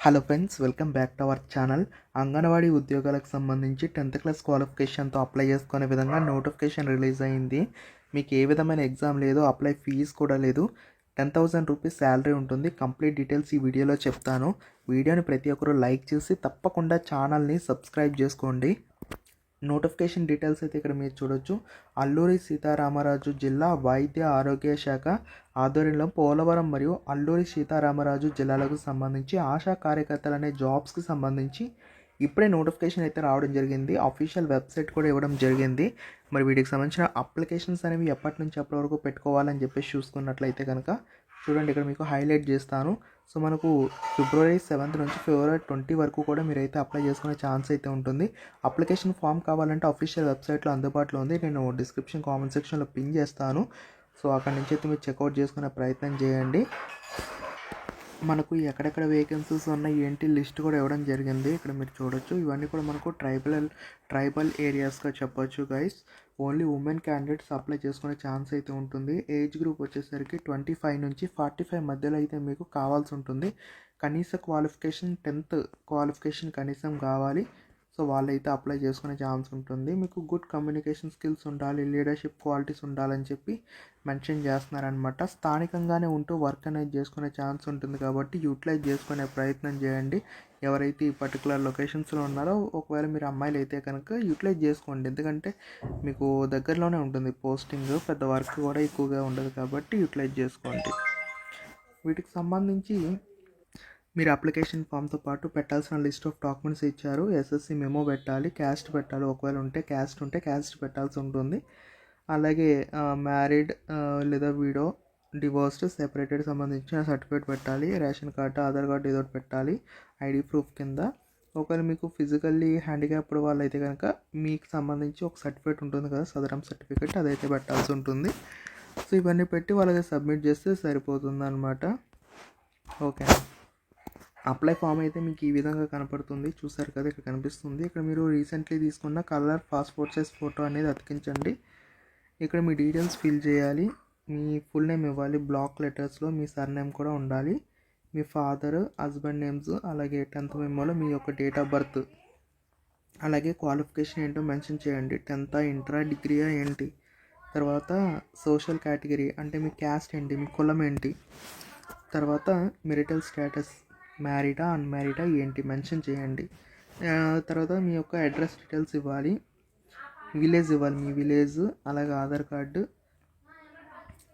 Hello friends, welcome back to our channel. Anganwadi ఉద్యోగాలకు సంబంధించి 10th class క్వాలిఫికేషన్తో apply చేసుకునే విధంగా నోటిఫికేషన్ రిలీజ్ అయింది. మీకు ఏ విధమైన ఎగ్జామ్ లేదు, అప్లై ఫీజు కూడా లేదు. 10,000 రూపీస్ శాలరీ ఉంటుంది. కంప్లీట్ డీటెయిల్స్ ఈ వీడియోలో చెప్తాను. వీడియోని ప్రతి ఒక్కరు లైక్ చేసి తప్పకుండా ఛానల్ని సబ్స్క్రైబ్ చేసుకోండి. నోటిఫికేషన్ డీటెయిల్స్ అయితే ఇక్కడ మీరు చూడొచ్చు. అల్లూరి సీతారామరాజు జిల్లా వైద్య ఆరోగ్య శాఖ ఆధ్వర్యంలో పోలవరం మరియు అల్లూరి సీతారామరాజు జిల్లాలకు సంబంధించి ఆశా కార్యకర్తలు అనే జాబ్స్కి సంబంధించి ఇప్పుడే నోటిఫికేషన్ అయితే రావడం జరిగింది. అఫీషియల్ వెబ్సైట్ కూడా ఇవ్వడం జరిగింది. మరి వీటికి సంబంధించిన అప్లికేషన్స్ అనేవి ఎప్పటి నుంచి ఎప్పటి వరకు పెట్టుకోవాలని చెప్పేసి చూసుకున్నట్లయితే కనుక చూడండి, ఇక్కడ మీకు హైలైట్ చేస్తాను. సో మనకు ఫిబ్రవరి 7 నుంచి ఫిబ్రవరి 20 వరకు కూడా మీరైతే అప్లై చేసుకునే ఛాన్స్ అయితే ఉంటుంది. అప్లికేషన్ ఫామ్ కావాలంటే అఫీషియల్ వెబ్సైట్లో అందుబాటులో ఉంది. నేను డిస్క్రిప్షన్ కామెంట్ సెక్షన్లో పిన్ చేస్తాను. సో అక్కడి నుంచి అయితే మీరు చెక్అవుట్ చేసుకునే ప్రయత్నం చేయండి. మనకు ఎక్కడెక్కడ వేకెన్సీస్ ఉన్నాయి ఏంటి లిస్ట్ కూడా ఇవ్వడం జరిగింది. ఇక్కడ మీరు చూడొచ్చు. ఇవన్నీ కూడా మనకు ట్రైబల్ ఏరియాస్గా చెప్పొచ్చు guys. Only women candidates apply చేసుకునే ఛాన్స్ అయితే ఉంటుంది. ఏజ్ గ్రూప్ వచ్చేసరికి 25 నుంచి 45 మధ్యలో అయితే మీకు కావాల్సి ఉంటుంది. కనీస క్వాలిఫికేషన్ 10th క్వాలిఫికేషన్ కనీసం కావాలి. సో వాళ్ళైతే అప్లై చేసుకునే ఛాన్స్ ఉంటుంది. మీకు గుడ్ కమ్యూనికేషన్ స్కిల్స్ ఉండాలి, లీడర్షిప్ క్వాలిటీస్ ఉండాలని చెప్పి మెన్షన్ చేస్తున్నారనమాట. స్థానికంగానే ఉంటూ వర్క్ అనేది చేసుకునే ఛాన్స్ ఉంటుంది కాబట్టి యూటిలైజ్ చేసుకునే ప్రయత్నం చేయండి. ఎవరైతే ఈ పర్టికులర్ లొకేషన్స్లో ఉన్నారో ఒకవేళ మీరు అమ్మాయిలు అయితే కనుక యూటిలైజ్ చేసుకోండి. ఎందుకంటే మీకు దగ్గరలోనే ఉంటుంది పోస్టింగ్, పెద్ద వర్క్ కూడా ఎక్కువగా ఉండదు కాబట్టి యూటిలైజ్ చేసుకోండి. వీటికి సంబంధించి మీరు అప్లికేషన్ ఫామ్తో పాటు పెట్టాల్సిన లిస్ట్ ఆఫ్ డాక్యుమెంట్స్ ఇచ్చారు. ఎస్ఎస్సి మెమో పెట్టాలి, క్యాస్ట్ పెట్టాలి. ఒకవేళ ఉంటే క్యాస్ట్ పెట్టాల్సి ఉంటుంది. అలాగే మ్యారీడ్ లేదా విడో, డివోర్స్డ్, సెపరేటెడ్ సంబంధించిన సర్టిఫికేట్ పెట్టాలి. రేషన్ కార్డు, ఆధార్ కార్డు ఏదో పెట్టాలి ఐడి ప్రూఫ్ కింద. ఒకవేళ మీకు ఫిజికల్లీ హ్యాండిక్యాప్డ్ వాళ్ళు అయితే కనుక మీకు సంబంధించి ఒక సర్టిఫికేట్ ఉంటుంది కదా, సదరం సర్టిఫికేట్, అదైతే పెట్టాల్సి ఉంటుంది. సో ఇవన్నీ పెట్టి వాళ్ళకి సబ్మిట్ చేస్తే సరిపోతుంది అనమాట. ఓకే, అప్లై ఫామ్ అయితే మీకు ఈ విధంగా కనపడుతుంది. చూసారు కదా, ఇక్కడ కనిపిస్తుంది. ఇక్కడ మీరు రీసెంట్లీ తీసుకున్న కలర్ పాస్పోర్ట్ సైజ్ ఫోటో అనేది అతికించండి. ఇక్కడ మీ డీటెయిల్స్ ఫిల్ చేయాలి. మీ ఫుల్ నేమ్ ఇవ్వాలి, బ్లాక్ లెటర్స్లో మీ సర్నేమ్ కూడా ఉండాలి. మీ ఫాదర్, హస్బెండ్ నేమ్స్, అలాగే 10th మెమోలో మీ యొక్క డేట్ ఆఫ్ బర్త్, అలాగే క్వాలిఫికేషన్ ఏంటో మెన్షన్ చేయండి. 10th, ఇంటరా, డిగ్రీయా ఏంటి, తర్వాత సోషల్ కేటగిరీ అంటే మీ క్యాస్ట్ ఏంటి, మీ కులం ఏంటి, తర్వాత మెరిటల్ స్టేటస్, మ్యారీడా అన్మ్యారీడా ఏంటి మెన్షన్ చేయండి. తర్వాత మీ యొక్క అడ్రస్ డీటెయిల్స్ ఇవ్వాలి, విలేజ్ ఇవ్వాలి, మీ విలేజ్, అలాగే ఆధార్ కార్డు,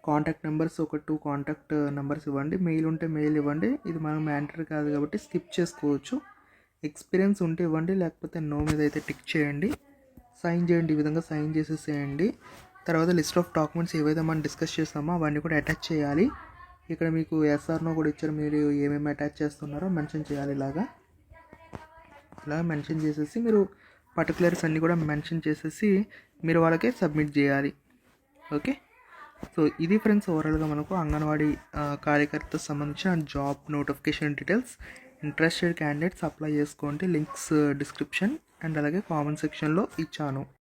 కాంటాక్ట్ నెంబర్స్ ఒక 2 కాంటాక్ట్ నెంబర్స్ ఇవ్వండి. మెయిల్ ఉంటే మెయిల్ ఇవ్వండి. ఇది మనం మ్యాండటరీ కాదు కాబట్టి స్కిప్ చేసుకోవచ్చు. ఎక్స్పీరియన్స్ ఉంటే ఇవ్వండి, లేకపోతే నో మీద అయితే టిక్ చేయండి. సైన్ చేయండి, ఈ విధంగా సైన్ చేసేసేయండి. తర్వాత లిస్ట్ ఆఫ్ డాక్యుమెంట్స్ ఏవైతే మనం డిస్కస్ చేస్తామో అవన్నీ కూడా అటాచ్ చేయాలి. ఇక్కడ మీకు ఎస్ఆర్నో కూడా ఇచ్చారు, మీరు ఏమేమి అటాచ్ చేస్తున్నారో మెన్షన్ చేయాలి. ఇలా మెన్షన్ చేసేసి మీరు పర్టికులర్స్ అన్నీ కూడా మెన్షన్ చేసేసి మీరు వాళ్ళకి సబ్మిట్ చేయాలి. ఓకే, సో ఇది ఫ్రెండ్స్ ఓవరాల్గా మనకు అంగన్వాడీ కార్యకర్తకు సంబంధించిన job notification details. Interested candidates apply చేసుకోండి. లింక్స్ డిస్క్రిప్షన్ అండ్ అలాగే కామెంట్ సెక్షన్లో ఇచ్చాను.